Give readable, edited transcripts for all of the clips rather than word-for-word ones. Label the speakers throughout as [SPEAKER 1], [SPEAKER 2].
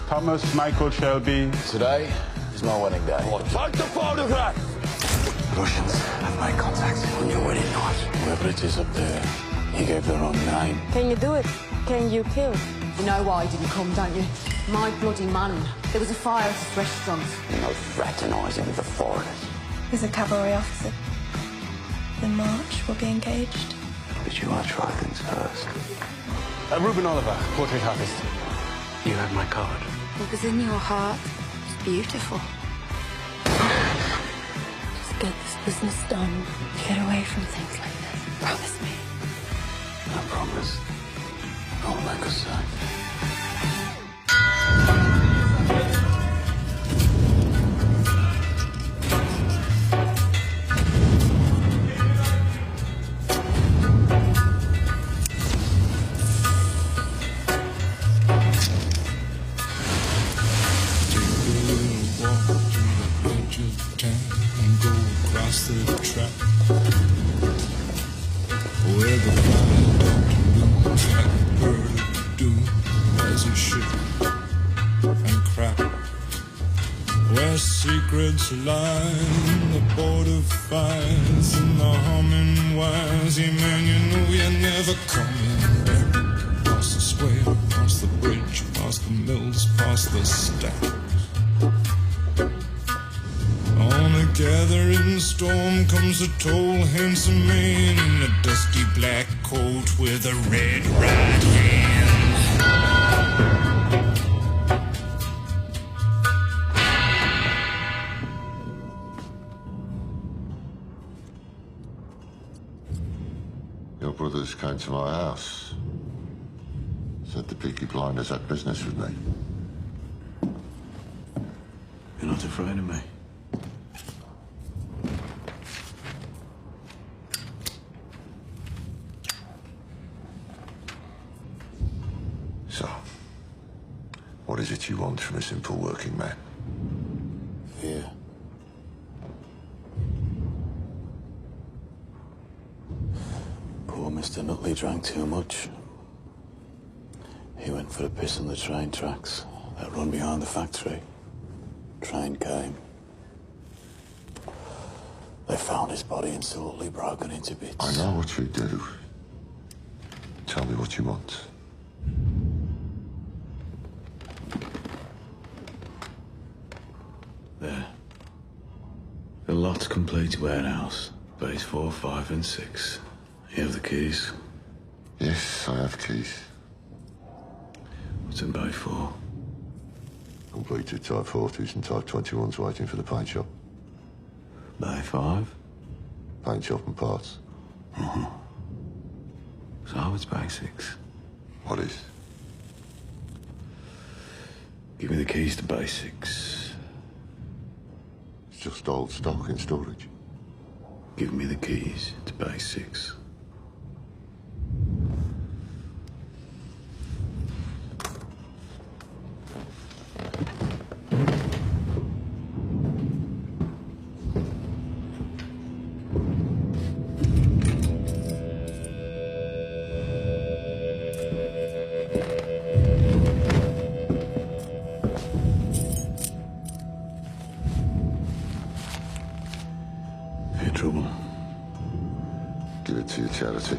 [SPEAKER 1] Thomas Michael Shelby.
[SPEAKER 2] Today is my wedding day.
[SPEAKER 3] Oh, take the photograph!
[SPEAKER 2] Russians have made contact on your wedding night. Whoever it is up there, he gave the wrong name.
[SPEAKER 4] Can you do it? Can you kill?
[SPEAKER 5] You know why he didn't come, don't you? My bloody man. There was a fire at his restaurant.
[SPEAKER 2] No fraternising with the foreigners.
[SPEAKER 6] He's a cavalry officer. The march will be engaged.
[SPEAKER 2] But you want to try things first.
[SPEAKER 7] Ruben Oliver, portrait artist. You have my card.
[SPEAKER 6] What was in your heart is beautiful. Just get this business done. Get away from things like this. Promise me.
[SPEAKER 2] I promise. I'll make us safe.
[SPEAKER 8] The track where the blind blackbird do as a ship and crack, where secrets lie in the border fires and the humming wires. Yeah, man, you know you're never coming back. Past the square, past the bridge, past the mills, past the stacks. On a gathering storm comes a tall, handsome man in a dusty black coat with a red right hand.
[SPEAKER 9] Your brothers came to my house. Said the Peaky Blinders had business with me.
[SPEAKER 2] You're not afraid of me?
[SPEAKER 9] So, what is it you want from a simple working man?
[SPEAKER 2] Fear. Poor Mr. Nutley drank too much. He went for a piss on the train tracks that run behind the factory. Train came. They found his body instantly broken into bits.
[SPEAKER 9] I know what you do. Tell me what you want.
[SPEAKER 2] There. The lot's complete warehouse. Bays 4, 5, and 6. You have the keys?
[SPEAKER 9] Yes, I have keys.
[SPEAKER 2] What's in Bay 4?
[SPEAKER 9] Completed Type 40s and Type 21s waiting for the paint shop.
[SPEAKER 2] Bay 5?
[SPEAKER 9] Paint shop and parts.
[SPEAKER 2] So it's Bay 6.
[SPEAKER 9] What is?
[SPEAKER 2] Give me the keys to Bay 6.
[SPEAKER 9] It's just old stock in storage.
[SPEAKER 2] Give me the keys to Bay 6. Trouble.
[SPEAKER 9] Give it to your charity.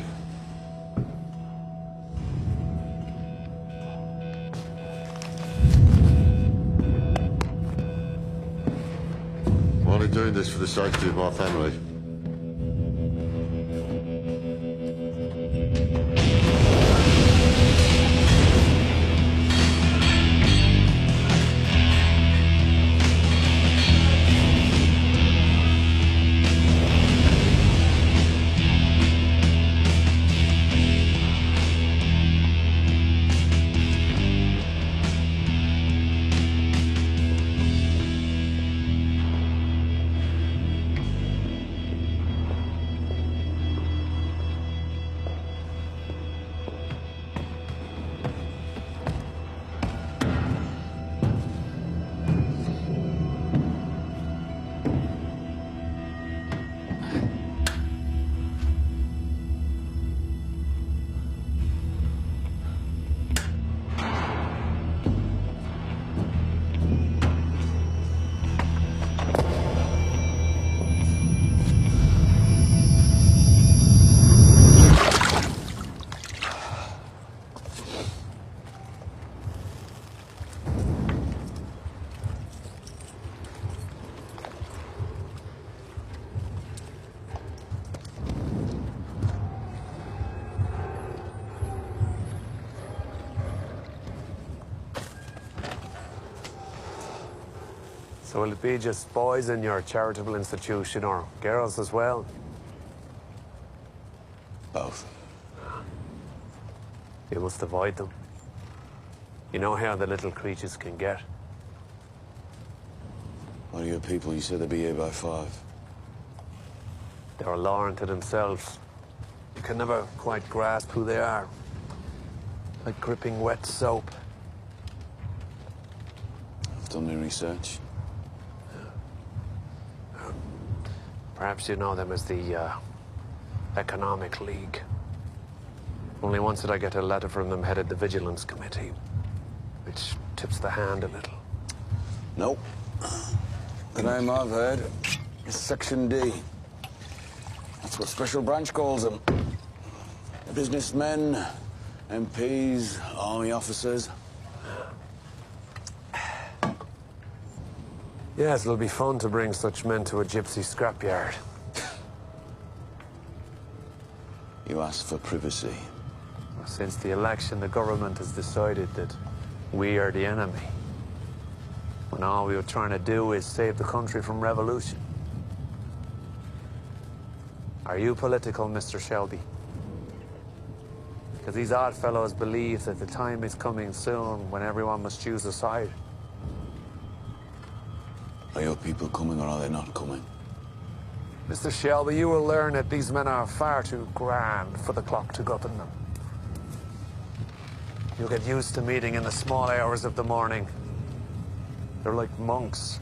[SPEAKER 9] I'm only doing this for the safety of my family.
[SPEAKER 7] So will it be just boys in your charitable institution, or girls as well?
[SPEAKER 2] Both.
[SPEAKER 7] You must avoid them. You know how the little creatures can get.
[SPEAKER 2] What are your people? You said they'd be here by 5.
[SPEAKER 7] They're a law unto themselves. You can never quite grasp who they are. Like gripping wet soap.
[SPEAKER 2] I've done my research.
[SPEAKER 7] Perhaps you know them as the Economic League. Only once did I get a letter from them headed the Vigilance Committee, which tips the hand a little.
[SPEAKER 2] Nope. The name I've heard is Section D. That's what Special Branch calls them. Businessmen, MPs, army officers.
[SPEAKER 7] Yes, it'll be fun to bring such men to a gypsy scrapyard.
[SPEAKER 2] You asked for privacy.
[SPEAKER 7] Since the election, the government has decided that we are the enemy, when all we were trying to do is save the country from revolution. Are you political, Mr. Shelby? Because these odd fellows believe that the time is coming soon when everyone must choose a side.
[SPEAKER 2] Are your people coming or are they not coming?
[SPEAKER 7] Mr. Shelby, you will learn that these men are far too grand for the clock to govern them. You'll get used to meeting in the small hours of the morning. They're like monks.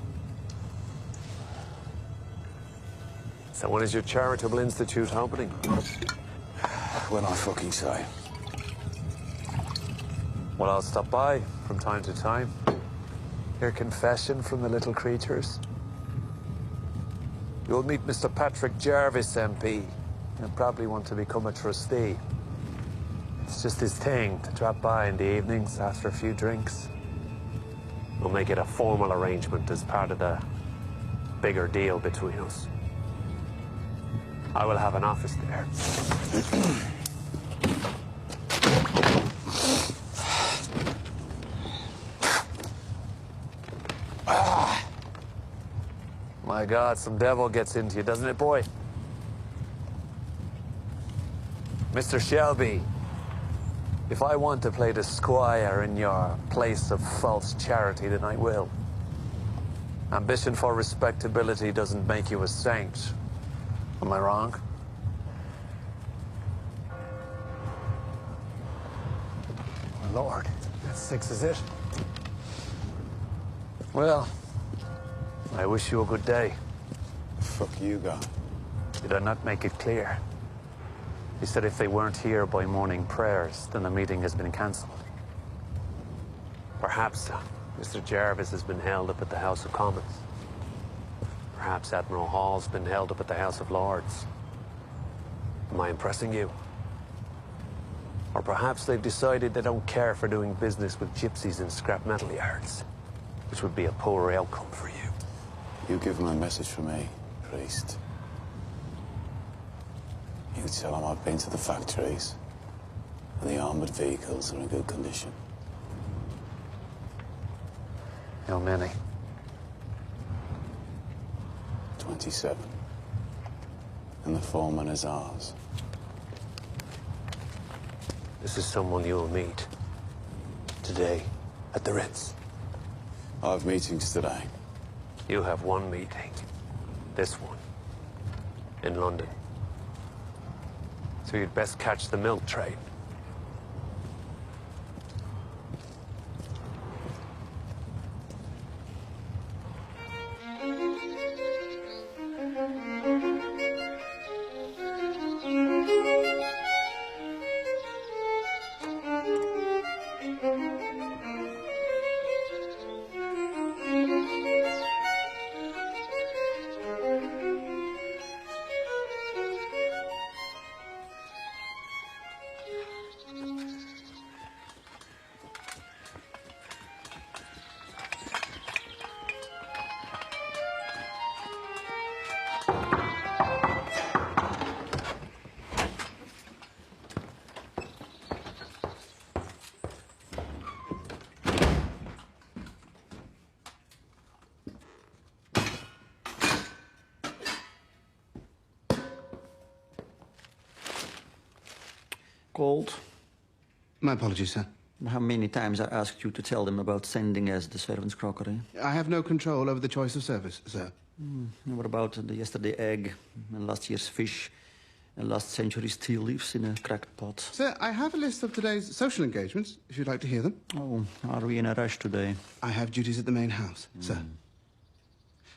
[SPEAKER 7] So when is your charitable institute opening?
[SPEAKER 2] When I fucking say.
[SPEAKER 7] Well, I'll stop by from time to time. Hear confession from the little creatures. You'll meet Mr. Patrick Jarvis, MP. He'll probably want to become a trustee. It's just his thing to drop by in the evenings after a few drinks. We'll make it a formal arrangement as part of the bigger deal between us. I will have an office there. My God, some devil gets into you, doesn't it, boy? Mr. Shelby, if I want to play the squire in your place of false charity, then I will. Ambition for respectability doesn't make you a saint. Am I wrong? Lord, that's 6, is it? Well, I wish you a good day.
[SPEAKER 2] Fuck you, guy.
[SPEAKER 7] Did I not make it clear? He said if they weren't here by morning prayers, then the meeting has been cancelled. Perhaps Mr. Jarvis has been held up at the House of Commons. Perhaps Admiral Hall's been held up at the House of Lords. Am I impressing you? Or perhaps they've decided they don't care for doing business with gypsies in scrap metal yards, which would be a poor outcome for you.
[SPEAKER 2] You give him a message from me, priest. You tell him I've been to the factories, and the armored vehicles are in good condition.
[SPEAKER 7] How many?
[SPEAKER 2] 27. And the foreman is ours.
[SPEAKER 7] This is someone you'll meet today at the Ritz.
[SPEAKER 2] I have meetings today.
[SPEAKER 7] You have one meeting. This one. In London. So you'd best catch the milk train.
[SPEAKER 3] called.
[SPEAKER 10] My apologies, sir.
[SPEAKER 3] How many times I asked you to tell them about sending us the servant's crockery?
[SPEAKER 10] I have no control over the choice of service, sir.
[SPEAKER 3] And what about the yesterday egg, and last year's fish, and last century's tea leaves in a cracked pot?
[SPEAKER 10] Sir, I have a list of today's social engagements, if you'd like to hear them.
[SPEAKER 3] Oh, are we in a rush today?
[SPEAKER 10] I have duties at the main house, sir.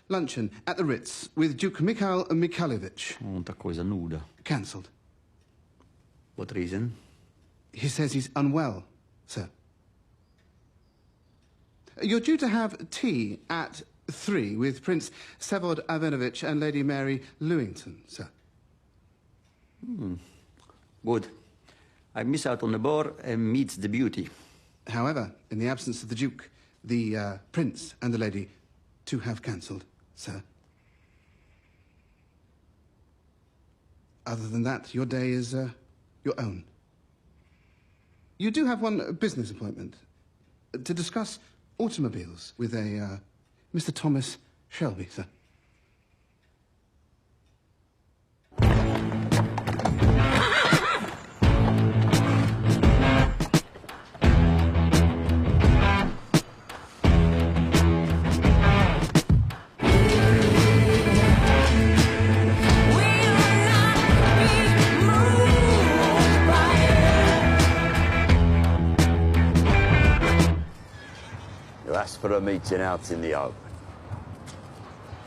[SPEAKER 10] Luncheon at the Ritz with Duke Mikhail Mikhailovich.
[SPEAKER 3] Oh, ta coisa nuda.
[SPEAKER 10] Cancelled.
[SPEAKER 3] What reason?
[SPEAKER 10] He says he's unwell, sir. You're due to have tea at 3 with Prince Sevod Avenovich and Lady Mary Lewington, sir.
[SPEAKER 3] Good. I miss out on the bar and meet the beauty.
[SPEAKER 10] However, in the absence of the Duke, the Prince and the Lady too have cancelled, sir. Other than that, your day is your own. You do have one business appointment to discuss automobiles with a Mr. Thomas Shelby, sir.
[SPEAKER 11] For a meeting out in the open.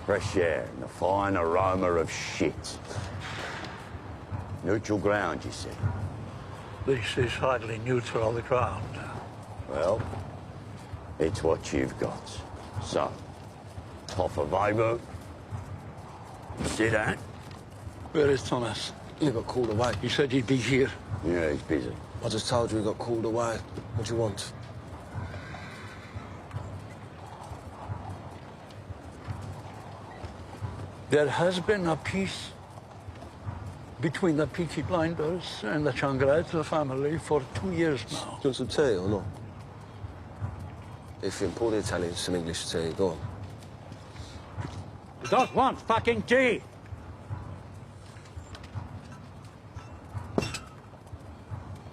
[SPEAKER 11] Fresh air and the fine aroma of shit. Neutral ground, you said?
[SPEAKER 12] This is hardly neutral ground.
[SPEAKER 11] Well, it's what you've got. So, Toffer Weber, sit down.
[SPEAKER 12] Where is Thomas?
[SPEAKER 13] He got called away.
[SPEAKER 12] He said he'd be here.
[SPEAKER 11] Yeah, he's busy.
[SPEAKER 13] I just told you he got called away. What do you want?
[SPEAKER 12] There has been a peace between the Peaky blinders and the Changrata family for 2 years now.
[SPEAKER 13] Do you want some tea or not? If you pour the Italians some English tea, go on.
[SPEAKER 12] You don't want fucking tea!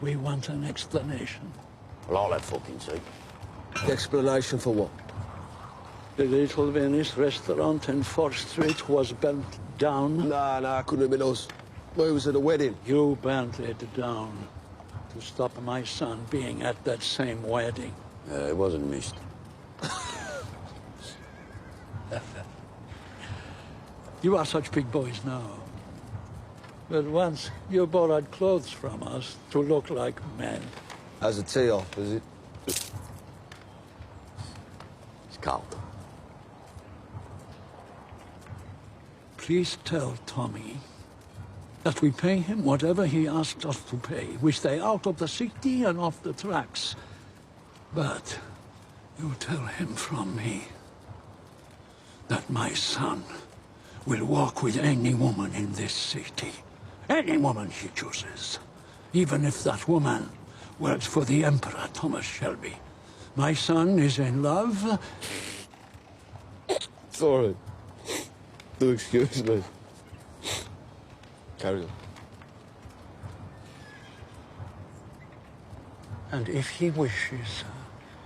[SPEAKER 12] We want an explanation.
[SPEAKER 11] Well, I'll have fucking tea.
[SPEAKER 13] The explanation for what?
[SPEAKER 12] The Little Venice restaurant in 4th Street was burnt down.
[SPEAKER 13] Nah, couldn't have been us. Where was at a wedding?
[SPEAKER 12] You burnt it down to stop my son being at that same wedding.
[SPEAKER 11] It wasn't missed.
[SPEAKER 12] You are such big boys now. But once you borrowed clothes from us to look like men.
[SPEAKER 13] How's the tea off, is it?
[SPEAKER 11] It's cold.
[SPEAKER 12] Please tell Tommy that we pay him whatever he asked us to pay. We stay out of the city and off the tracks. But you tell him from me that my son will walk with any woman in this city. Any woman he chooses. Even if that woman works for the Emperor Thomas Shelby. My son is in love.
[SPEAKER 13] Sorry. Do excuse me. Carry on.
[SPEAKER 12] And if he wishes,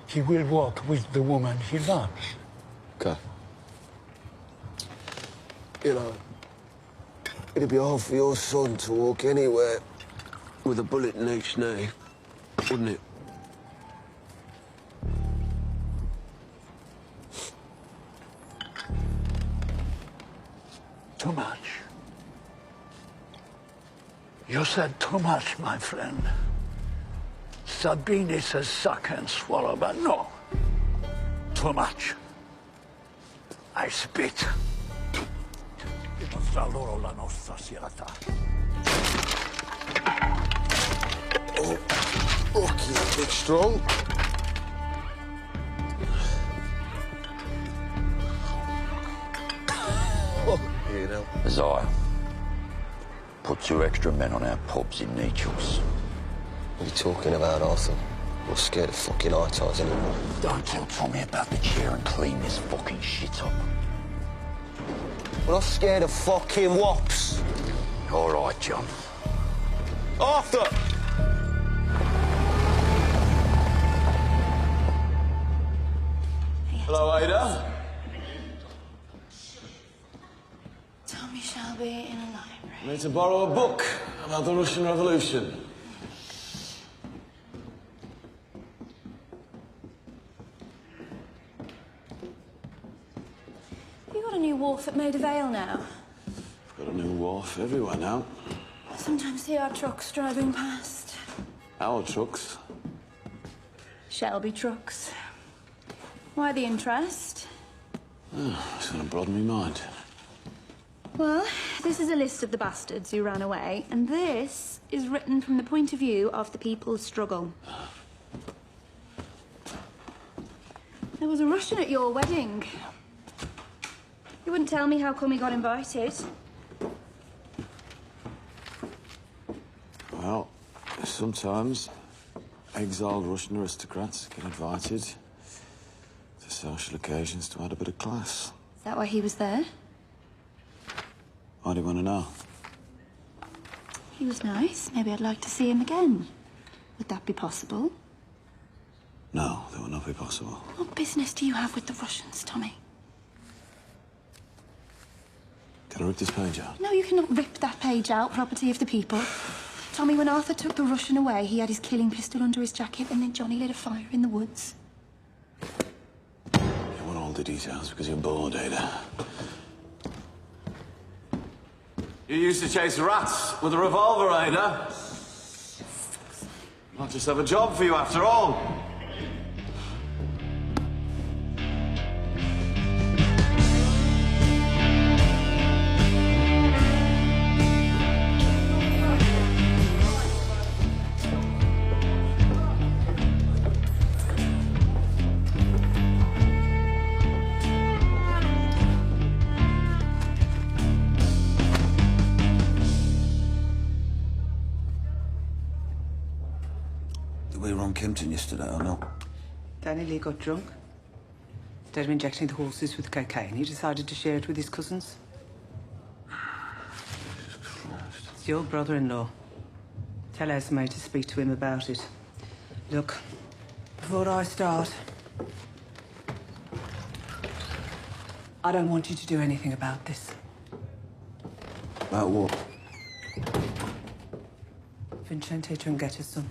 [SPEAKER 12] he will walk with the woman he loves.
[SPEAKER 13] Okay. You know, it'd be hard for your son to walk anywhere with a bullet in each knee, wouldn't it?
[SPEAKER 12] Too much. You said too much, my friend. Sabine says suck and swallow, but no. Too much. I spit. Dimostra loro la nostra sierata.
[SPEAKER 13] Oh, fucking big strong. You know.
[SPEAKER 11] As I put 2 extra men on our pubs in Nechel's.
[SPEAKER 13] What are you talking about, Arthur? We're scared of fucking eye-ties anymore.
[SPEAKER 11] Don't tell Tommy about the chair and clean this fucking shit up.
[SPEAKER 13] We're not scared of fucking wops.
[SPEAKER 11] All right, John.
[SPEAKER 13] Arthur! Hello, Ada.
[SPEAKER 6] Tommy Shelby in a library.
[SPEAKER 13] I need to borrow a book about the Russian Revolution.
[SPEAKER 6] You got a new wharf at Maida Vale now?
[SPEAKER 13] Got a new wharf everywhere now.
[SPEAKER 6] I sometimes see our trucks driving past.
[SPEAKER 13] Our trucks.
[SPEAKER 6] Shelby trucks. Why the interest?
[SPEAKER 13] Oh, it's going to broaden my mind.
[SPEAKER 6] Well, this is a list of the bastards who ran away, and this is written from the point of view of the people's struggle. There was a Russian at your wedding. You wouldn't tell me how come he got invited.
[SPEAKER 13] Well, sometimes exiled Russian aristocrats get invited to social occasions to add a bit of class.
[SPEAKER 6] Is that why he was there?
[SPEAKER 13] Why do you want to know?
[SPEAKER 6] He was nice. Maybe I'd like to see him again. Would that be possible?
[SPEAKER 13] No, that would not be possible.
[SPEAKER 6] What business do you have with the Russians, Tommy?
[SPEAKER 13] Can I rip this page out?
[SPEAKER 6] No, you cannot rip that page out, property of the people. Tommy, when Arthur took the Russian away, he had his killing pistol under his jacket, and then Johnny lit a fire in the woods.
[SPEAKER 13] You want all the details because you're bored, Ada. You used to chase rats with a revolver, Ada. Might just have a job for you after all.
[SPEAKER 14] We were on Kempton yesterday, I know.
[SPEAKER 15] Danny Lee got drunk. Instead of injecting the horses with cocaine, he decided to share it with his cousins. It's your brother-in-law. Tell Esme to speak to him about it. Look, before I start, I don't want you to do anything about this.
[SPEAKER 14] About what?
[SPEAKER 15] Vincente and get his son.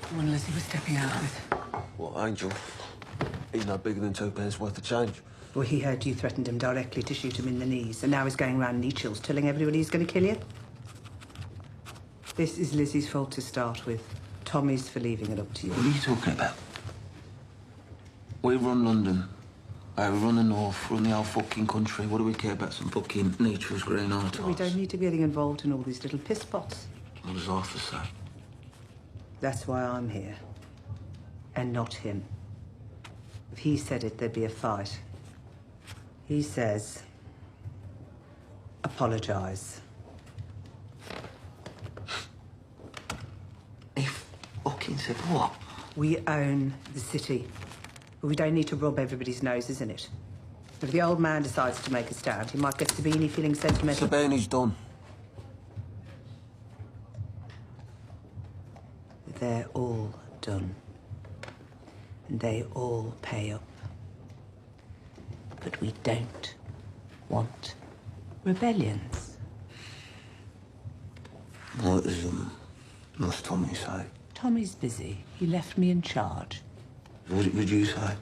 [SPEAKER 15] The one Lizzie was stepping out with.
[SPEAKER 13] What, Angel? He's no bigger than 2 pence worth of change.
[SPEAKER 15] Well, he heard you threatened him directly to shoot him in the knees, and now he's going round Nietzsche's telling everybody he's going to kill you. This is Lizzie's fault to start with. Tommy's for leaving it up to you.
[SPEAKER 14] What are you talking about? We run London. We run the north, run the whole fucking country. What do we care about some fucking Nietzsche's green artists?
[SPEAKER 15] We don't need to be getting involved in all these little piss pots.
[SPEAKER 14] What does Arthur say?
[SPEAKER 15] That's why I'm here. And not him. If he said it, there'd be a fight. He says, apologise.
[SPEAKER 14] He fucking said what?
[SPEAKER 15] We own the city. But we don't need to rub everybody's noses in it. If the old man decides to make a stand, he might get Sabini feeling sentimental.
[SPEAKER 14] Sabini's done.
[SPEAKER 15] They're all done. And they all pay up. But we don't want rebellions.
[SPEAKER 14] What does Tommy say?
[SPEAKER 15] Tommy's busy. He left me in charge.
[SPEAKER 14] What did you say?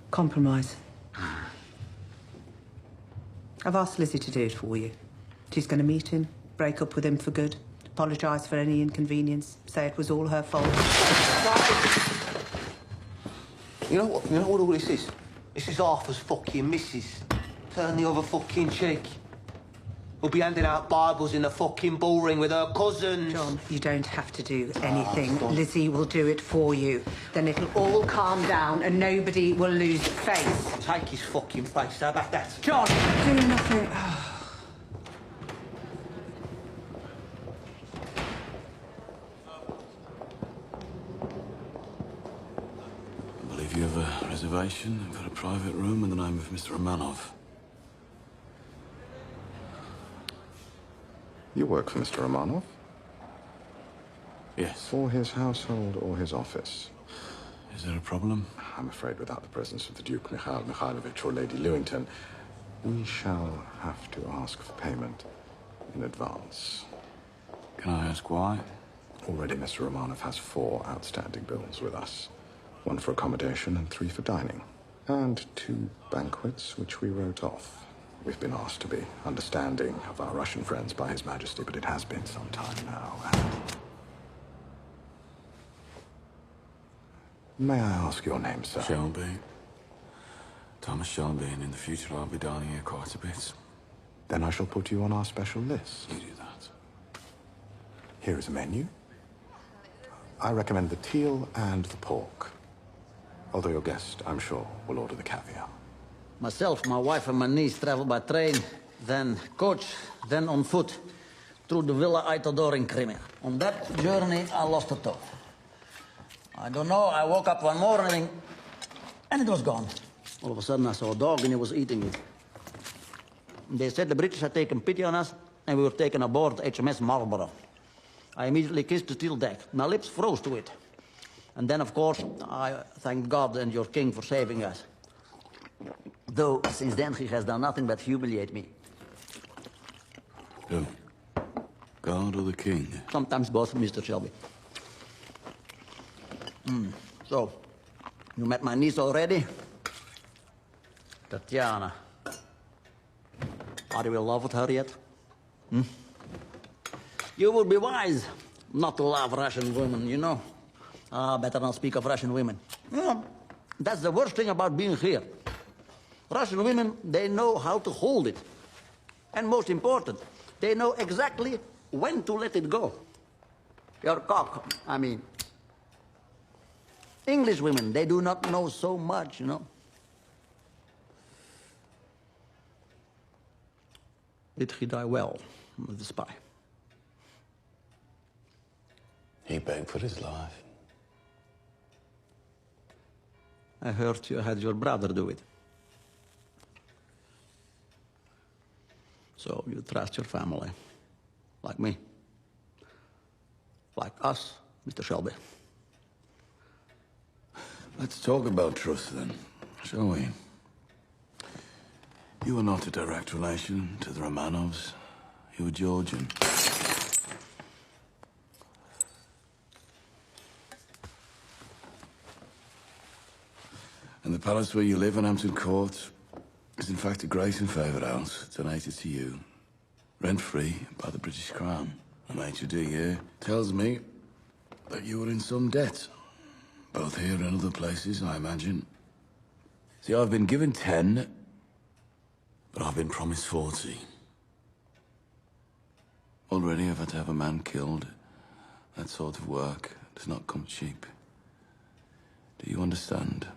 [SPEAKER 15] Compromise. I've asked Lizzie to do it for you. She's going to meet him, break up with him for good, apologise for any inconvenience, say it was all her fault.
[SPEAKER 14] You know what? You know what all this is? This is Arthur's fucking missus. Turn the other fucking cheek. We'll be handing out Bibles in the fucking bullring with her cousins.
[SPEAKER 15] John, you don't have to do anything. Lizzie will do it for you. Then it'll all calm down and nobody will lose faith.
[SPEAKER 14] Take his fucking face. How about that?
[SPEAKER 15] John, do nothing.
[SPEAKER 13] I believe you have a reservation for a private room in the name of Mr. Romanov.
[SPEAKER 1] You work for Mr. Romanov?
[SPEAKER 2] Yes.
[SPEAKER 16] For his household or his office?
[SPEAKER 2] Is there a problem?
[SPEAKER 16] I'm afraid without the presence of the Duke Mikhail Mikhailovich or Lady Lewington, we shall have to ask for payment in advance.
[SPEAKER 2] Can I ask why?
[SPEAKER 16] Already Mr. Romanov has 4 outstanding bills with us. 1 for accommodation and 3 for dining. And 2 banquets which we wrote off. We've been asked to be understanding of our Russian friends by His Majesty, but it has been some time now. May I ask your name, sir?
[SPEAKER 2] Shelby. Thomas Shelby, and in the future I'll be dining here quite a bit.
[SPEAKER 16] Then I shall put you on our special list.
[SPEAKER 2] You do that.
[SPEAKER 16] Here is a menu. I recommend the teal and the pork. Although your guest, I'm sure, will order the caviar.
[SPEAKER 3] Myself, my wife, and my niece travel by train, then coach, then on foot, through the Villa Eitador in Crimea. On that journey, I lost a toe. I don't know, I woke up one morning, and it was gone. All of a sudden, I saw a dog, and he was eating it. They said the British had taken pity on us, and we were taken aboard HMS Marlborough. I immediately kissed the steel deck. My lips froze to it. And then, of course, I thanked God and your king for saving us. Though, since then, he has done nothing but humiliate me.
[SPEAKER 2] Who? God or the king?
[SPEAKER 3] Sometimes both, Mr. Shelby. So, you met my niece already? Tatiana. Are you in love with her yet? You would be wise not to love Russian women, you know? Better not speak of Russian women. You know, that's the worst thing about being here. Russian women, they know how to hold it. And most important, they know exactly when to let it go. Your cock, I mean. English women, they do not know so much, you know. Did he die well with the spy?
[SPEAKER 2] He begged for his life.
[SPEAKER 3] I heard you had your brother do it. So you trust your family, like me, like us, Mr. Shelby.
[SPEAKER 2] Let's talk about trust then, shall we? You are not a direct relation to the Romanovs. You were Georgian. And the palace where you live in Hampton Court is in fact a great and favoured house donated to you, rent-free by the British Crown. The maitre d' here tells me that you were in some debt, both here and other places, I imagine. See, I've been given 10, but I've been promised 40. Already I've had to have a man killed. That sort of work does not come cheap. Do you understand?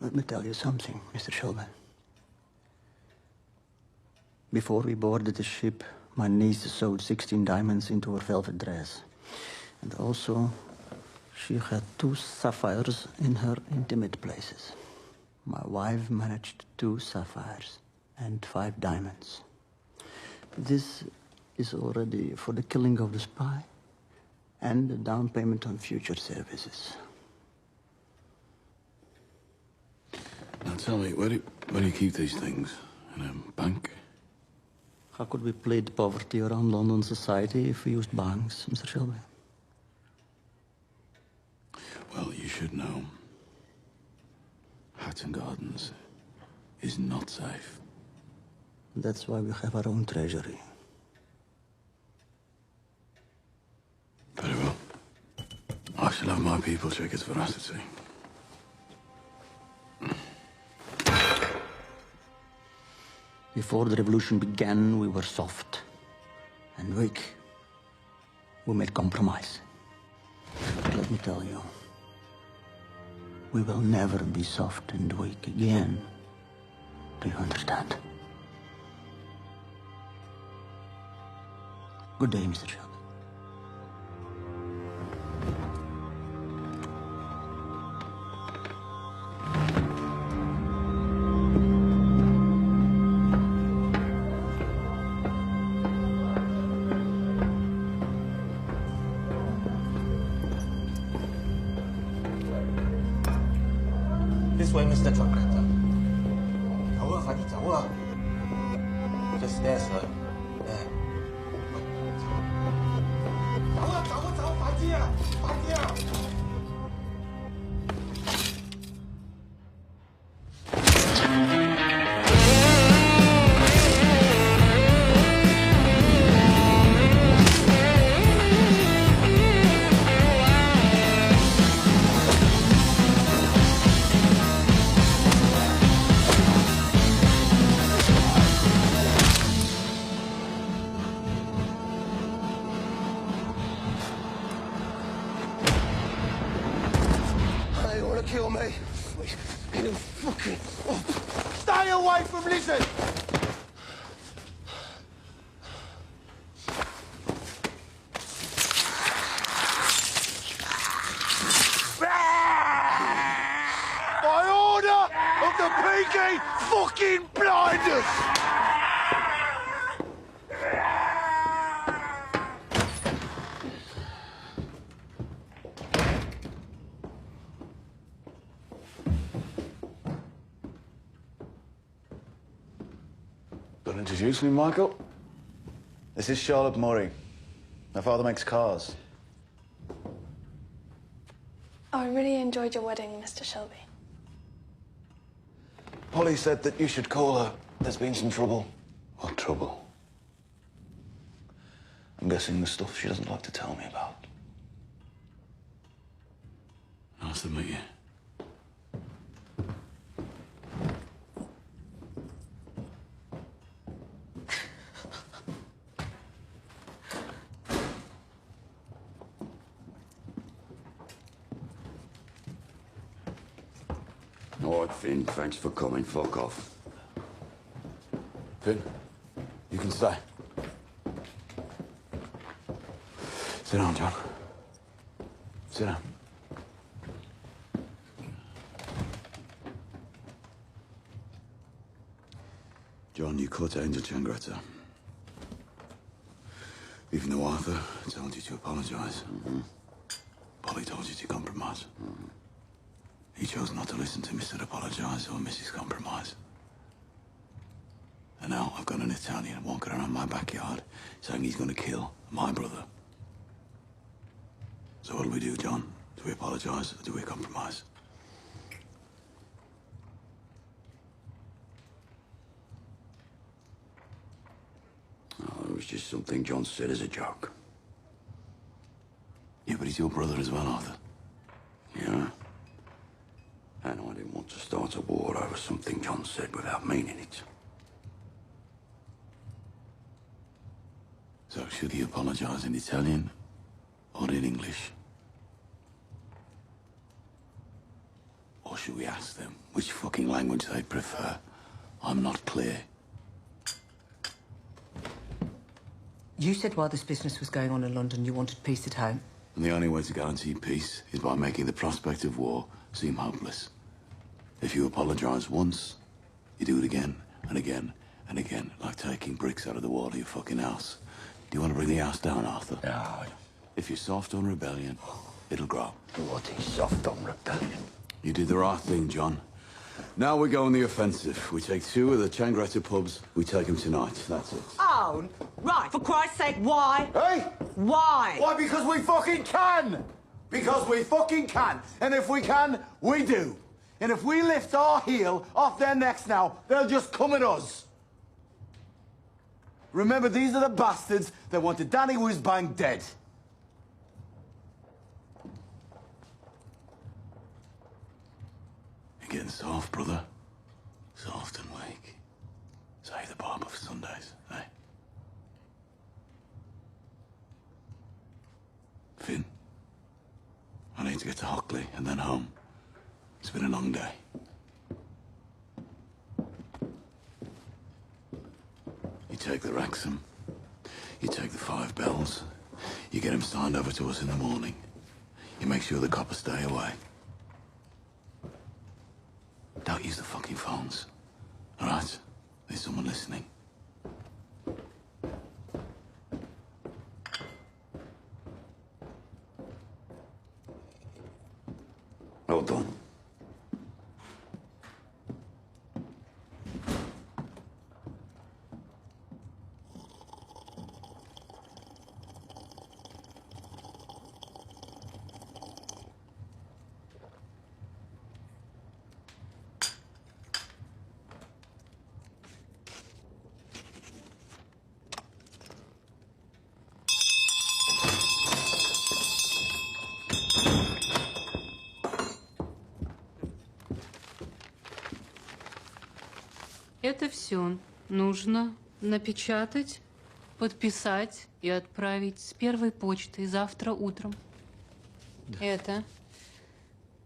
[SPEAKER 3] Let me tell you something, Mr. Shelby. Before we boarded the ship, my niece sewed 16 diamonds into her velvet dress. And also, she had 2 sapphires in her intimate places. My wife managed 2 sapphires and 5 diamonds. This is already for the killing of the spy and the down payment on future services.
[SPEAKER 2] Now tell me, where do you keep these things? In a bank?
[SPEAKER 3] How could we plead poverty around London society if we used banks, Mr. Shelby?
[SPEAKER 2] Well, you should know. Hatton Gardens is not safe.
[SPEAKER 3] That's why we have our own treasury.
[SPEAKER 2] Very well. I shall have my people check its veracity.
[SPEAKER 3] Before the revolution began, we were soft and weak. We made compromise. But let me tell you, We will never be soft and weak again. Do you understand? Good day, Mr. Shelby.
[SPEAKER 14] This way, Mr. Chocolate. Tower, Fatty Tower. Just there, sir. There. Tower, Tower, Tower, Fatty! Fatty! Kill me. You fucking... Oh. Stay away from Lizard! By order of the Peaky fucking blinders!
[SPEAKER 2] Don't introduce me, Michael. This is Charlotte Murray. My father makes cars.
[SPEAKER 4] I really enjoyed your wedding, Mr. Shelby.
[SPEAKER 2] Polly said that you should call her. There's been some trouble. What trouble? I'm guessing the stuff she doesn't like to tell me about. Nice to meet you.
[SPEAKER 11] All right, Finn, thanks for coming. Fuck off.
[SPEAKER 2] Finn, you can stay. Sit down, John. Sit down. John, you caught Angel Changretta. Even though Arthur told you to apologize, Polly told you to compromise. He chose not to listen to Mr. Apologize or Mrs. Compromise. And now I've got an Italian walking around my backyard saying he's going to kill my brother. So what do we do, John? Do we apologize or do we compromise?
[SPEAKER 11] Oh, it was just something John said as a joke.
[SPEAKER 2] Yeah, but he's your brother as well, Arthur.
[SPEAKER 11] Yeah? And I didn't want to start a war over something John said without meaning it.
[SPEAKER 2] So should he apologize in Italian or in English? Or should we ask them which fucking language they prefer? I'm not clear.
[SPEAKER 15] You said while this business was going on in London, you wanted peace at home.
[SPEAKER 2] And the only way to guarantee peace is by making the prospect of war seem hopeless. If you apologize once, you do it again and again and again, like taking bricks out of the wall of your fucking house. Do you want to bring the house down, Arthur?
[SPEAKER 11] No.
[SPEAKER 2] If you're soft on rebellion, it'll grow.
[SPEAKER 11] What is soft on rebellion?
[SPEAKER 2] You did the right thing, John. Now we go on the offensive. We take 2 of the Changretta pubs. We take them tonight. That's it.
[SPEAKER 17] Oh, right. For Christ's sake, why?
[SPEAKER 14] Hey?
[SPEAKER 17] Why?
[SPEAKER 14] Why? Because we fucking can! Because we fucking can. And if we can, we do. And if we lift our heel off their necks now, they'll just come at us. Remember, these are the bastards that wanted Danny Whizbang dead.
[SPEAKER 2] You're getting soft, brother. Soft and weak. Save the barber for Sundays, eh? Finn, I need to get to Hockley and then home. It's been a long day. You take the Wrexham. You take the 5 bells. You get him signed over to us in the morning. You make sure the coppers stay away. Don't use the fucking phones. All right? There's someone listening.
[SPEAKER 11] Well done.
[SPEAKER 18] Это все нужно напечатать, подписать и отправить с первой почтой завтра утром. Да. Это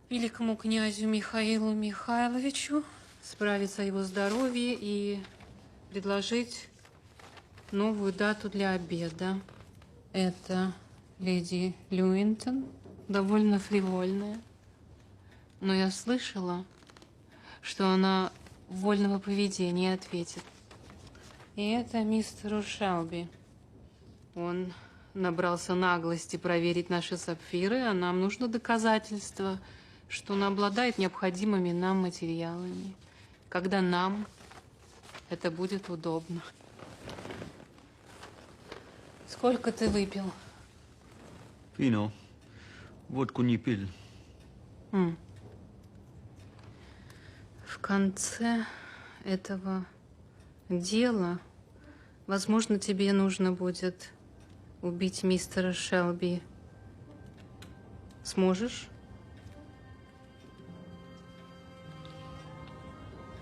[SPEAKER 18] великому князю Михаилу Михайловичу справиться о его здоровье и предложить новую дату для обеда. Это леди Люинтон, довольно фривольная. Но я слышала, что она вольного поведения ответит. И это мистеру Шелби. Он набрался наглости проверить наши сапфиры, а нам нужно доказательство, что он обладает необходимыми нам материалами, когда нам это будет удобно. Сколько ты выпил?
[SPEAKER 19] Вино. Водку не пил.
[SPEAKER 18] В конце этого дела, возможно, тебе нужно будет убить мистера Шелби. Сможешь?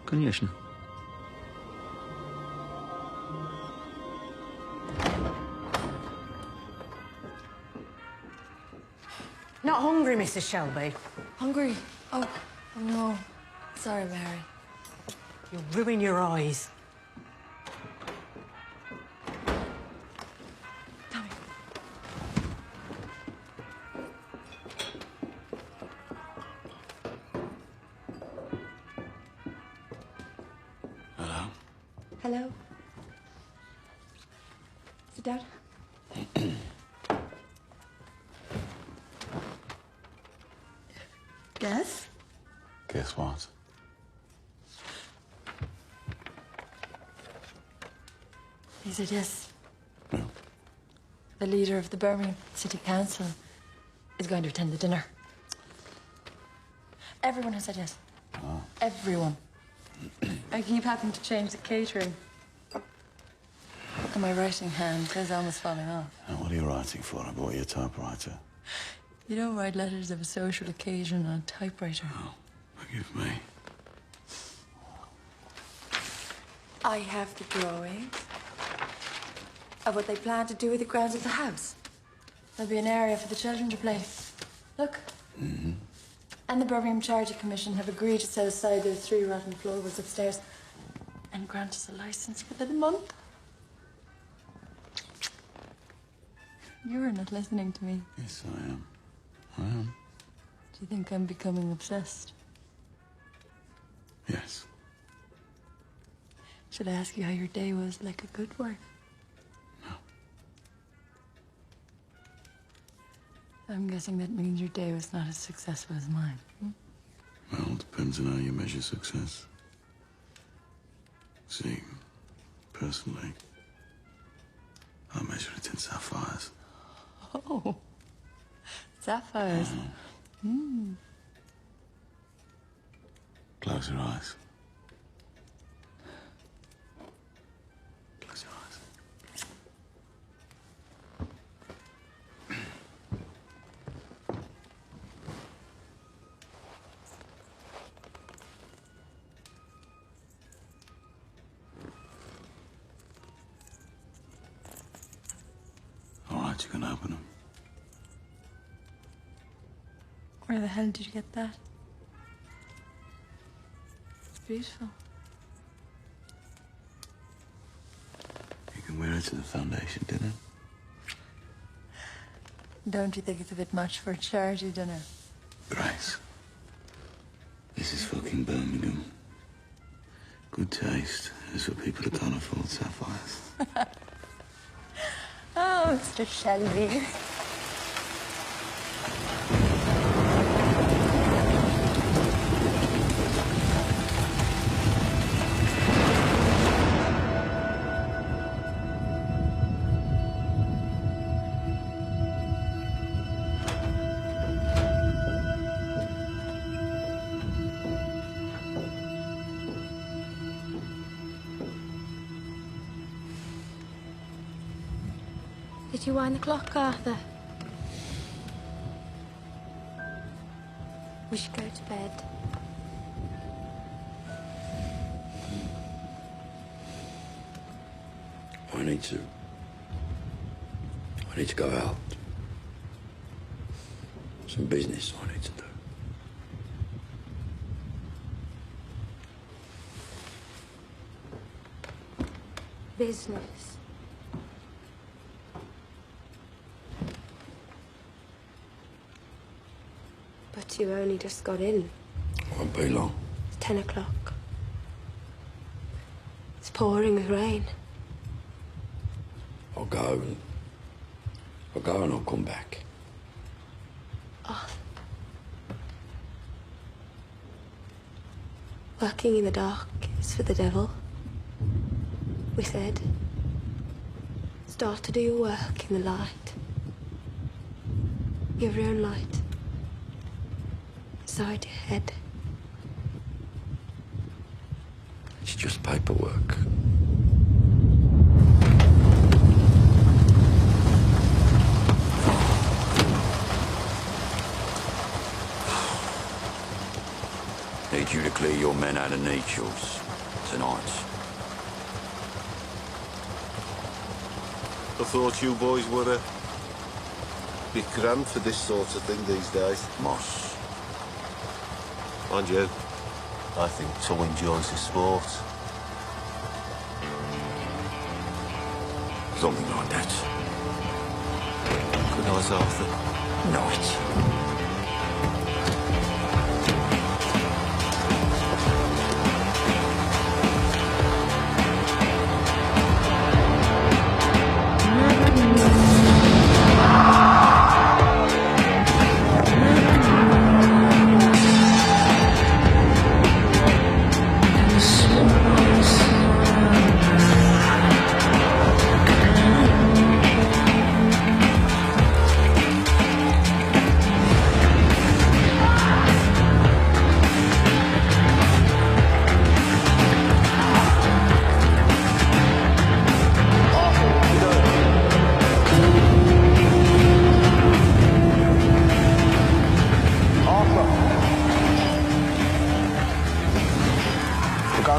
[SPEAKER 19] Конечно.
[SPEAKER 5] Not hungry, Mrs. Shelby.
[SPEAKER 20] Hungry? Oh, no. Sorry, Mary.
[SPEAKER 5] You'll ruin your eyes.
[SPEAKER 2] Hello?
[SPEAKER 20] Hello? Sit down. Guess?
[SPEAKER 2] Guess what?
[SPEAKER 20] He said yes. The leader of the Birmingham City Council is going to attend the dinner. Everyone has said yes.
[SPEAKER 2] Oh.
[SPEAKER 20] Everyone. I keep having to change the catering. And my writing hand is almost falling off.
[SPEAKER 2] Now, what are you writing for? I bought you a typewriter.
[SPEAKER 20] You don't write letters of a social occasion on a typewriter.
[SPEAKER 2] Oh, forgive me.
[SPEAKER 20] I have the drawings of what they plan to do with the grounds of the house. There'll be an area for the children to play. Look.
[SPEAKER 2] Mm-hmm.
[SPEAKER 20] And the Birmingham Charity Commission have agreed to set aside those 3 rotten floorboards upstairs and grant us a license within a month. You're not listening to me.
[SPEAKER 2] Yes, I am. I am.
[SPEAKER 20] Do you think I'm becoming obsessed?
[SPEAKER 2] Yes.
[SPEAKER 20] Should I ask you how your day was, like a good work?
[SPEAKER 2] No.
[SPEAKER 20] I'm guessing that means your day was not as successful as mine.
[SPEAKER 2] Well, it depends on how you measure success. See, personally, I measure it in sapphires.
[SPEAKER 20] Oh, sapphires.
[SPEAKER 2] Close your eyes. Close your eyes. All right, you can open them.
[SPEAKER 20] Where the hell did you get that? beautiful.
[SPEAKER 2] You can wear it to the foundation dinner.
[SPEAKER 20] Don't you think it's a bit much for a charity dinner?
[SPEAKER 2] Grace, this is fucking Birmingham. Good taste is for people who can't afford sapphires.
[SPEAKER 20] Oh, Mr. Shelby.
[SPEAKER 6] Did you wind the clock, Arthur? We should go to bed.
[SPEAKER 11] I need to go out. Some business I need to do.
[SPEAKER 6] Business. But you only just got in.
[SPEAKER 11] Won't be long.
[SPEAKER 6] It's 10 o'clock. It's pouring with rain.
[SPEAKER 11] I'll go and I'll come back.
[SPEAKER 6] Arthur. Working in the dark is for the devil. We said. Start to do your work in the light. You have your own light. Inside your head.
[SPEAKER 11] It's just paperwork. Need you to clear your men out of Nechel's tonight.
[SPEAKER 21] I thought you boys were a bit grand for this sort of thing these days.
[SPEAKER 11] Moss.
[SPEAKER 21] Mind you, I think Tom enjoys the sport.
[SPEAKER 11] Something like that.
[SPEAKER 21] Good night, Arthur.
[SPEAKER 11] Night.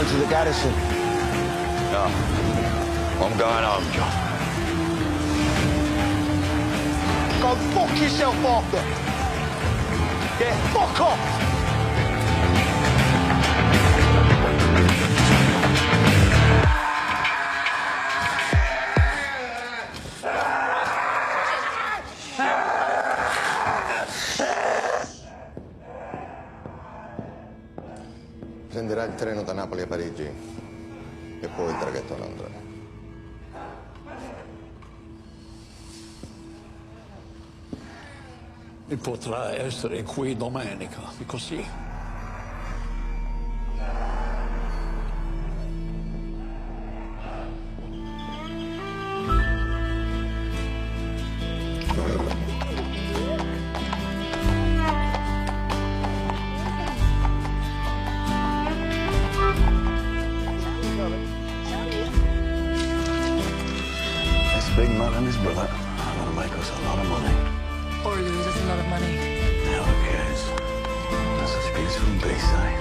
[SPEAKER 14] To the garrison.
[SPEAKER 11] No. I'm going home, John.
[SPEAKER 14] Go fuck yourself, Arthur. Yeah, fuck off.
[SPEAKER 9] Prenderà il treno da Napoli a Parigi e poi il traghetto a Londra.
[SPEAKER 12] E potrà essere qui domenica, così.
[SPEAKER 2] Big man and his brother are gonna make us a lot of money.
[SPEAKER 20] Or lose us a lot of money.
[SPEAKER 2] Now who cares? That's such beautiful beasts, eh?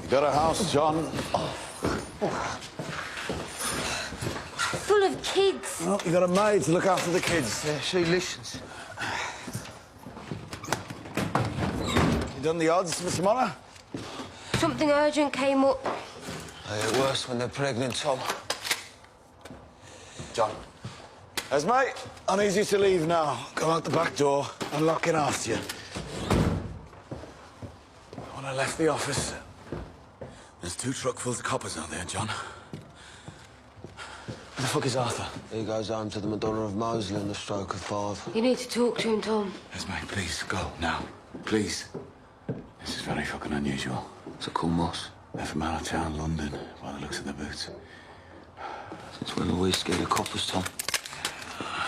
[SPEAKER 2] You got a house, John?
[SPEAKER 8] Full of kids.
[SPEAKER 2] Well, you got a maid to look after the kids.
[SPEAKER 14] Yeah, she listens.
[SPEAKER 2] You done the odds, Miss Monna?
[SPEAKER 8] Something urgent came up.
[SPEAKER 13] They get worse when they're pregnant, Tom.
[SPEAKER 2] John. Esme, I need you to leave now. Go out the back door and lock it after you. When I left the office, there's 2 truckfuls of coppers out there, John. Where the fuck is Arthur?
[SPEAKER 13] He goes home to the Madonna of Mosley on the stroke of 5.
[SPEAKER 8] You need to talk to him, Tom.
[SPEAKER 2] Esme, please, go, now. Please. This is very fucking unusual.
[SPEAKER 13] It's a cool moss.
[SPEAKER 2] They're from out of town, London, by the looks of their boots.
[SPEAKER 13] Since when were we scared of coppers, Tom?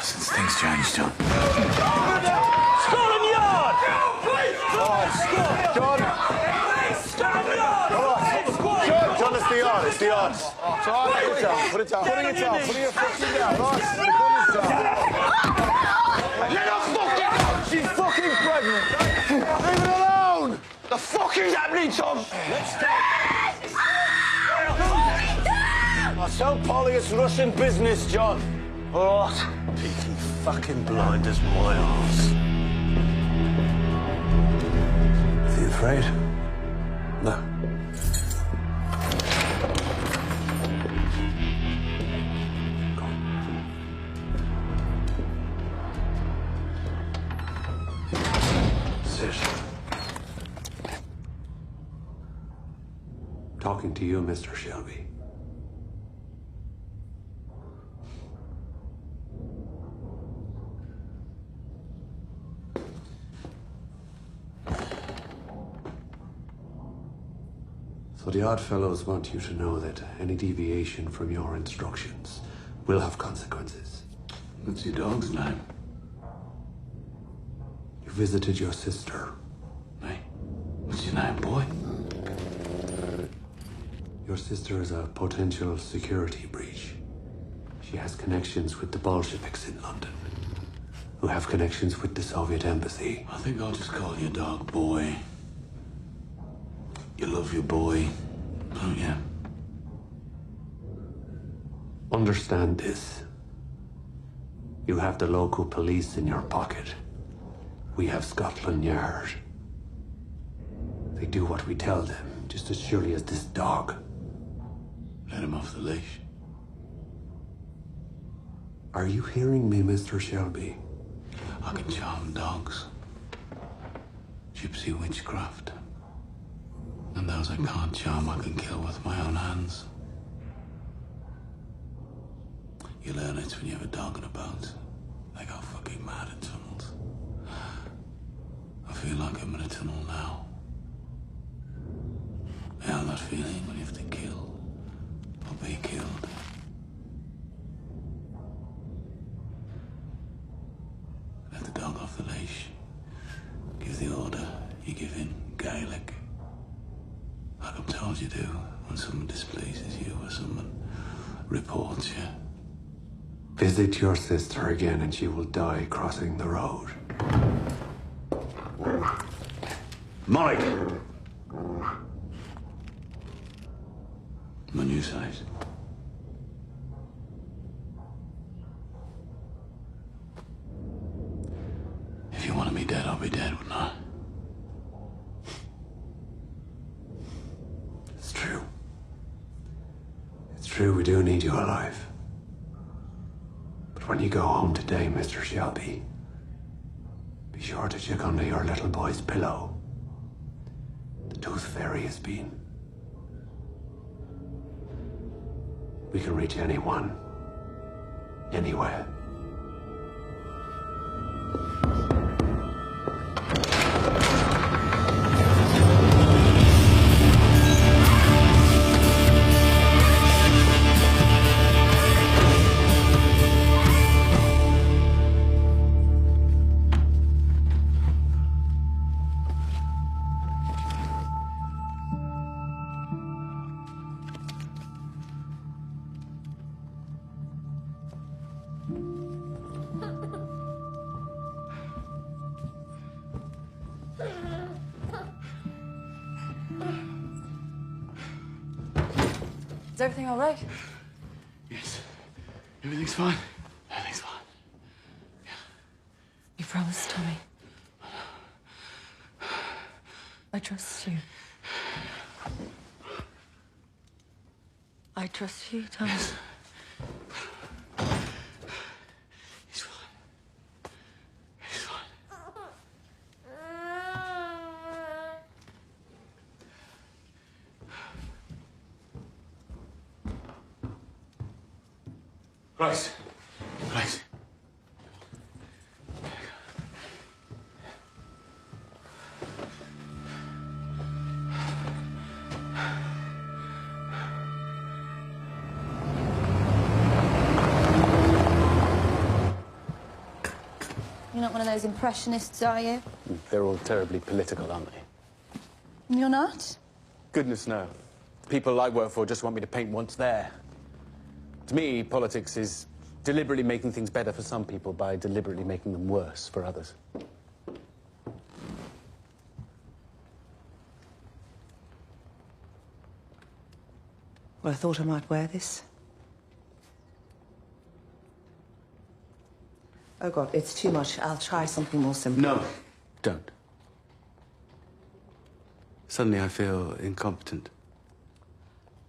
[SPEAKER 2] Since things changed, John.
[SPEAKER 22] Stolen yard!
[SPEAKER 2] John! John, it's the yard, it's the yard. Put it down, put it down. Putting it down, putting it fucking down. Right, the gun is down.
[SPEAKER 22] Let her fucking go!
[SPEAKER 2] She's fucking pregnant. Leave it alone!
[SPEAKER 22] The fuck is happening, Tom?
[SPEAKER 2] Let's go. I tell Polly it's Russian business, John.
[SPEAKER 22] What? Peaky fucking blinders my arse.
[SPEAKER 2] Are you afraid?
[SPEAKER 22] No.
[SPEAKER 23] Sit. Talking to you, Mr. Shelby. So the Oddfellows want you to know that any deviation from your instructions will have consequences.
[SPEAKER 2] What's your dog's name?
[SPEAKER 23] You visited your sister.
[SPEAKER 2] Hey, what's your name, boy?
[SPEAKER 23] Your sister is a potential security breach. She has connections with the Bolsheviks in London, who have connections with the Soviet embassy.
[SPEAKER 2] I think I'll just call your dog Boy. You love your boy, don't you?
[SPEAKER 23] Understand this. You have the local police in your pocket. We have Scotland Yard. They do what we tell them, just as surely as this dog.
[SPEAKER 2] Let him off the leash.
[SPEAKER 23] Are you hearing me, Mr. Shelby?
[SPEAKER 2] I can charm dogs. Gypsy witchcraft. And those I can't charm, I can kill with my own hands. You learn it when you have a dog in a boat. They go fucking mad in tunnels. I feel like I'm in a tunnel now. You know that feeling when you have to kill or be killed? Let the dog off the leash. Give the order. You give in Gaelic. Like I'm told you do when someone displeases you or someone reports you.
[SPEAKER 23] Visit your sister again and she will die crossing the road.
[SPEAKER 2] Mike! My new size. If you wanted me dead, I'll be dead, wouldn't I?
[SPEAKER 23] It's true. It's true, we do need you alive. But when you go home today, Mr. Shelby, be sure to check under your little boy's pillow. The tooth fairy has been. We can reach anyone, anywhere.
[SPEAKER 20] Is everything all right?
[SPEAKER 2] Yes. Everything's fine. Everything's fine.
[SPEAKER 20] You promised, Tommy. I trust you. I trust you, Tommy.
[SPEAKER 2] He's fine. He's fine. Grace. Grace.
[SPEAKER 6] You're not one of those impressionists, are you?
[SPEAKER 1] They're all terribly political, aren't they?
[SPEAKER 6] You're not?
[SPEAKER 1] Goodness, no. The people I work for just want me to paint what's there. To me, politics is deliberately making things better for some people by deliberately making them worse for others.
[SPEAKER 15] Well, I thought I might wear this. Oh, God, it's too much. I'll try something more simple.
[SPEAKER 1] No, don't. Suddenly I feel incompetent.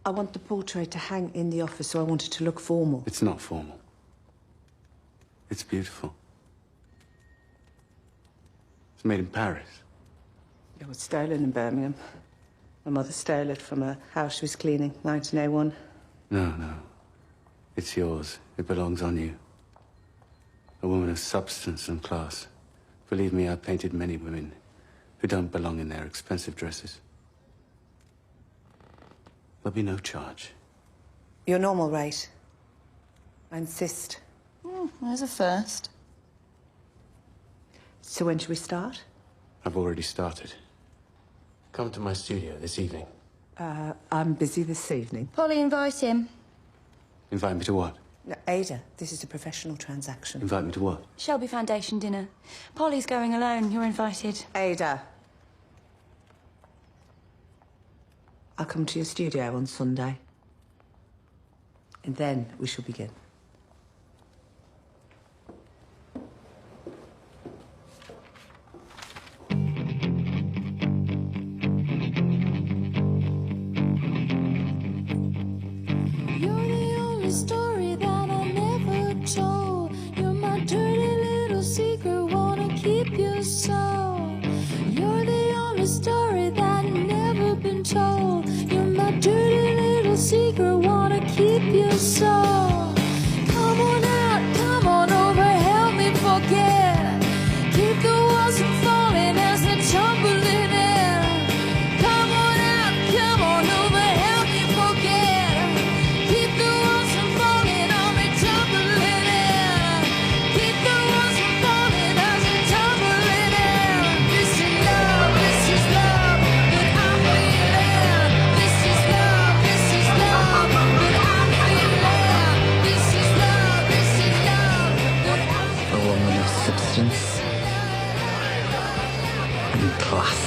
[SPEAKER 15] I want the portrait to hang in the office, so I want it to look formal.
[SPEAKER 1] It's not formal. It's beautiful. It's made in Paris.
[SPEAKER 15] It was stolen in Birmingham. My mother stole it from a house she was cleaning, 1901.
[SPEAKER 1] No, no. It's yours. It belongs on you. A woman of substance and class. Believe me, I've painted many women who don't belong in their expensive dresses. There'll be no charge.
[SPEAKER 15] Your normal rate. I insist.
[SPEAKER 6] There's a first.
[SPEAKER 15] So when should we start?
[SPEAKER 1] I've already started. Come to my studio this evening.
[SPEAKER 15] I'm busy this evening.
[SPEAKER 6] Polly, invite him.
[SPEAKER 1] Invite me to what?
[SPEAKER 15] No, Ada, this is a professional transaction.
[SPEAKER 1] Invite me to what?
[SPEAKER 6] Shelby Foundation dinner. Polly's going alone. You're invited.
[SPEAKER 15] Ada. I'll come to your studio on Sunday. And then we shall begin.
[SPEAKER 7] You're the only story that I never told. You're my dirty little secret, wanna keep you so. You're the only story that never been told. You're my dirty little secret, wanna keep you so. Come on out, come on over, help me forget. Keep the walls from falling as they're tumbling in. Come on out, come on over, help me forget. Keep the walls from falling on me, tumbling in. Keep the walls from falling as they're tumbling in. This is love, this is love that I'm feeling. This is love that I'm feeling. This is love that I'm.
[SPEAKER 15] A woman of substance and class.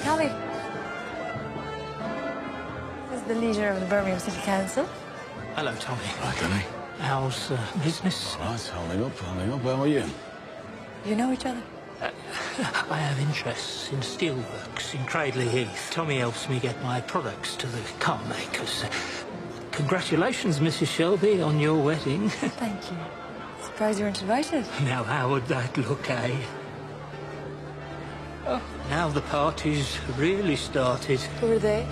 [SPEAKER 20] Tommy. This is the leader of the Birmingham City Council.
[SPEAKER 14] Hello, Tommy.
[SPEAKER 2] Right, Danny.
[SPEAKER 14] How's business?
[SPEAKER 2] All right, holding up, holding up. How are you?
[SPEAKER 20] You know each other?
[SPEAKER 14] I have interests in steelworks in Cradley Heath. Tommy helps me get my products to the car makers. Congratulations, Mrs. Shelby, on your wedding.
[SPEAKER 20] Thank you. Surprised you weren't invited.
[SPEAKER 14] Now, how would that look, eh? Oh, now the party's really started.
[SPEAKER 20] Who are they?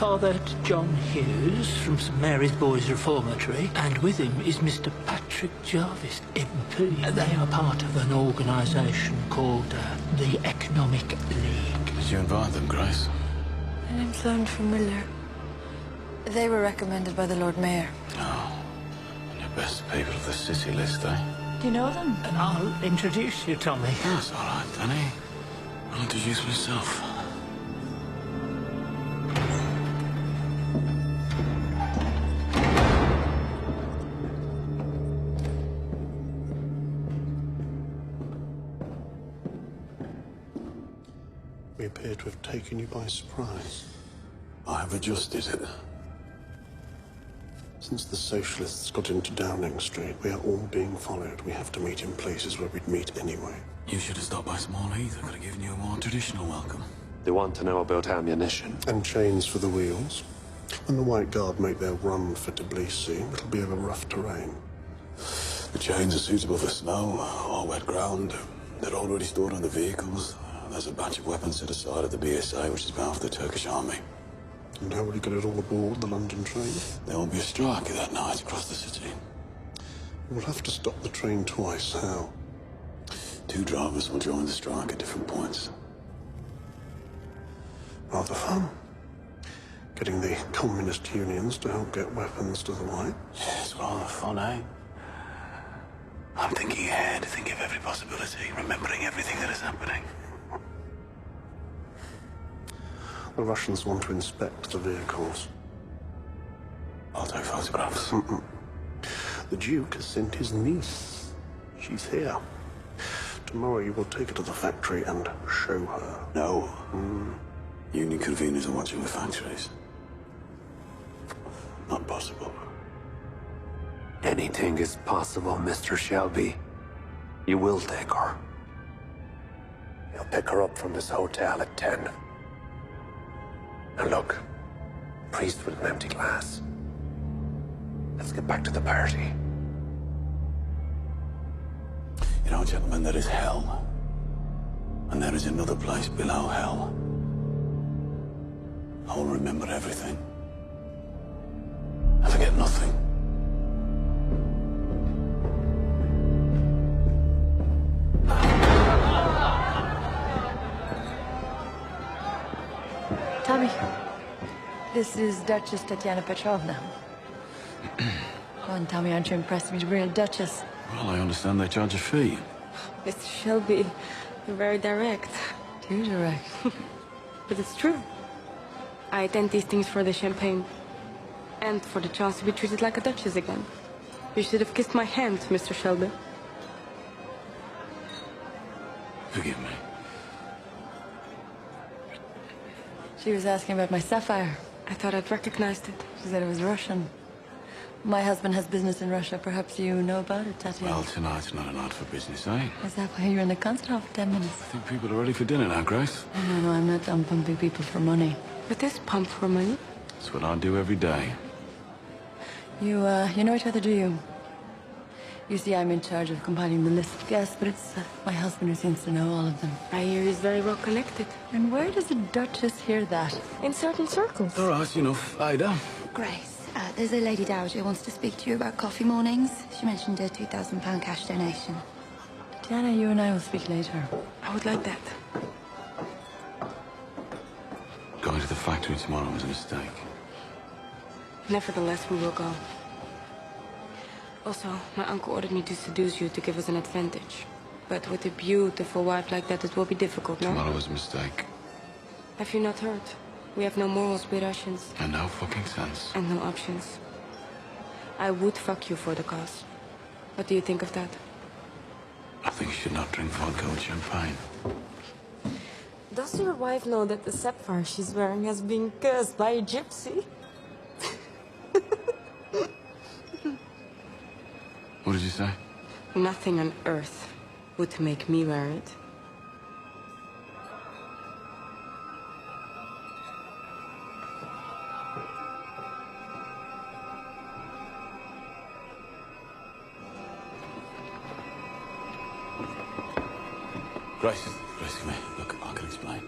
[SPEAKER 14] Father John Hughes from St Mary's Boys Reformatory, and with him is Mr Patrick Jarvis, MP. They are part of an organisation called the Economic League.
[SPEAKER 2] Did you invite them, Grace?
[SPEAKER 20] The name sound familiar. They were recommended by the Lord Mayor.
[SPEAKER 2] Oh, and the best people of the city list, eh?
[SPEAKER 20] Do you know them?
[SPEAKER 14] And I'll introduce you, Tommy.
[SPEAKER 2] That's all right, Danny. I'll introduce myself.
[SPEAKER 3] We appear to have taken you by surprise.
[SPEAKER 2] I have adjusted it.
[SPEAKER 3] Since the socialists got into Downing Street, we are all being followed. We have to meet in places where we'd meet anyway.
[SPEAKER 2] You should have stopped by Small Heath. I could have given you a more traditional welcome.
[SPEAKER 23] They want to know about ammunition.
[SPEAKER 3] And chains for the wheels. When the White Guard make their run for Tbilisi, it'll be over rough terrain.
[SPEAKER 2] The chains are suitable for snow or wet ground. They're already stored on the vehicles. There's a batch of weapons set aside at the BSA, which is bound for the Turkish army.
[SPEAKER 3] And how will you get it all aboard the London train?
[SPEAKER 2] There will be a strike that night across the city.
[SPEAKER 3] We'll have to stop the train twice. How?
[SPEAKER 2] 2 drivers will join the strike at different points.
[SPEAKER 3] Rather fun. Getting the communist unions to help get weapons to the White.
[SPEAKER 2] Yes, rather fun, eh? I'm thinking ahead, thinking of every possibility, remembering everything that is happening.
[SPEAKER 3] The Russians want to inspect the vehicles.
[SPEAKER 2] I'll take photographs.
[SPEAKER 3] The Duke has sent his niece. She's here. Tomorrow you will take her to the factory and show her.
[SPEAKER 2] No. Union conveners are watching the factories. Not possible.
[SPEAKER 23] Anything is possible, Mr. Shelby. You will take her. You'll pick her up from this hotel at 10. And look, priest with an empty glass. Let's get back to the party.
[SPEAKER 2] You know, gentlemen, there is hell. And there is another place below hell. I will remember everything. I forget nothing.
[SPEAKER 20] Tommy, this is Duchess Tatiana Petrovna. Come on, Tommy, aren't you impressed with a real Duchess?
[SPEAKER 2] Well, I understand they charge a fee.
[SPEAKER 8] Mr. Shelby, you're very direct.
[SPEAKER 20] Too direct.
[SPEAKER 8] But it's true. I attend these things for the champagne. And for the chance to be treated like a duchess again. You should have kissed my hand, Mr. Shelby.
[SPEAKER 2] Forgive me.
[SPEAKER 20] She was asking about my sapphire.
[SPEAKER 8] I thought I'd recognized it.
[SPEAKER 20] She said it was Russian. My husband has business in Russia. Perhaps you know about it, Tatiana.
[SPEAKER 2] Well, tonight's not a night for business, eh?
[SPEAKER 20] Is that why you're in the concert hall for 10 minutes?
[SPEAKER 2] I think people are ready for dinner now, Grace.
[SPEAKER 20] Oh, no, I'm not done pumping people for money.
[SPEAKER 8] But this pump for money?
[SPEAKER 2] That's what I do every day.
[SPEAKER 20] You know each other, do you? You see, I'm in charge of compiling the list of guests, but it's my husband who seems to know all of them.
[SPEAKER 8] I hear he's very well connected.
[SPEAKER 20] And where does a duchess hear that?
[SPEAKER 8] In certain circles.
[SPEAKER 2] All right, enough. Ada.
[SPEAKER 6] Grace, there's a lady dowager who wants to speak to you about coffee mornings. She mentioned a £2,000 cash donation.
[SPEAKER 20] Diana, you and I will speak later.
[SPEAKER 8] I would like that.
[SPEAKER 2] Going to the factory tomorrow was a mistake.
[SPEAKER 8] Nevertheless, we will go. Also, my uncle ordered me to seduce you to give us an advantage. But with a beautiful wife like that, it will be difficult, no?
[SPEAKER 2] Tomorrow was a mistake.
[SPEAKER 8] Have you not heard? We have no morals, we Russians.
[SPEAKER 2] And no fucking sense.
[SPEAKER 8] And no options. I would fuck you for the cause. What do you think of that?
[SPEAKER 2] I think you should not drink vodka with champagne.
[SPEAKER 8] Does your wife know that the sapphire she's wearing has been cursed by a gypsy?
[SPEAKER 2] What did you say?
[SPEAKER 8] Nothing on earth would make me wear it.
[SPEAKER 2] Grace, come here. Look, I can explain.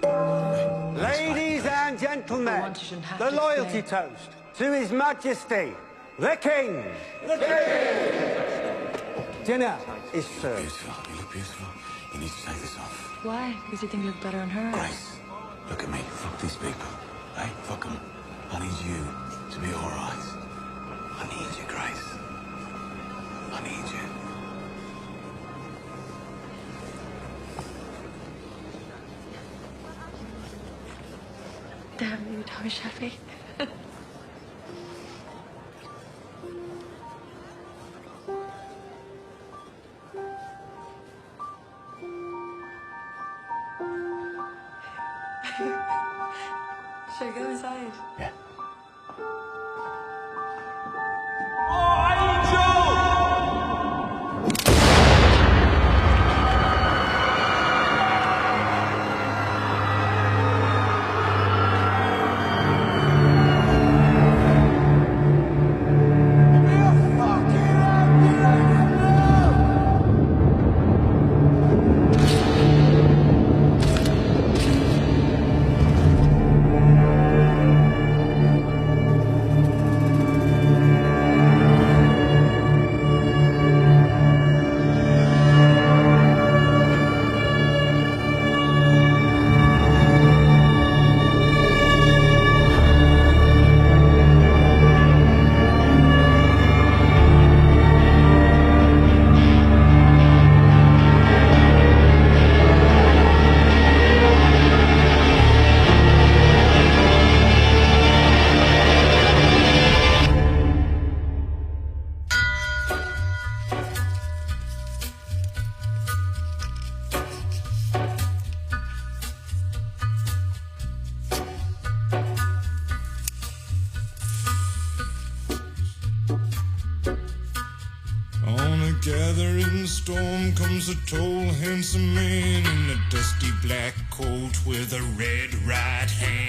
[SPEAKER 4] Ladies and gentlemen, the loyalty toast to His Majesty, the King. The King! Dinner is served.
[SPEAKER 2] Beautiful. You look beautiful. You need to take this off.
[SPEAKER 20] Why? Because you think you look better on her?
[SPEAKER 2] Grace, look at me. Fuck these people. Hey, fuck them. I need you to be all right. I need you, Grace. I need you.
[SPEAKER 20] Damn you, Tommy Shelby. Should I go inside?
[SPEAKER 2] Yeah.
[SPEAKER 10] gathering storm comes a tall, handsome man in a dusty black coat with a red right hand.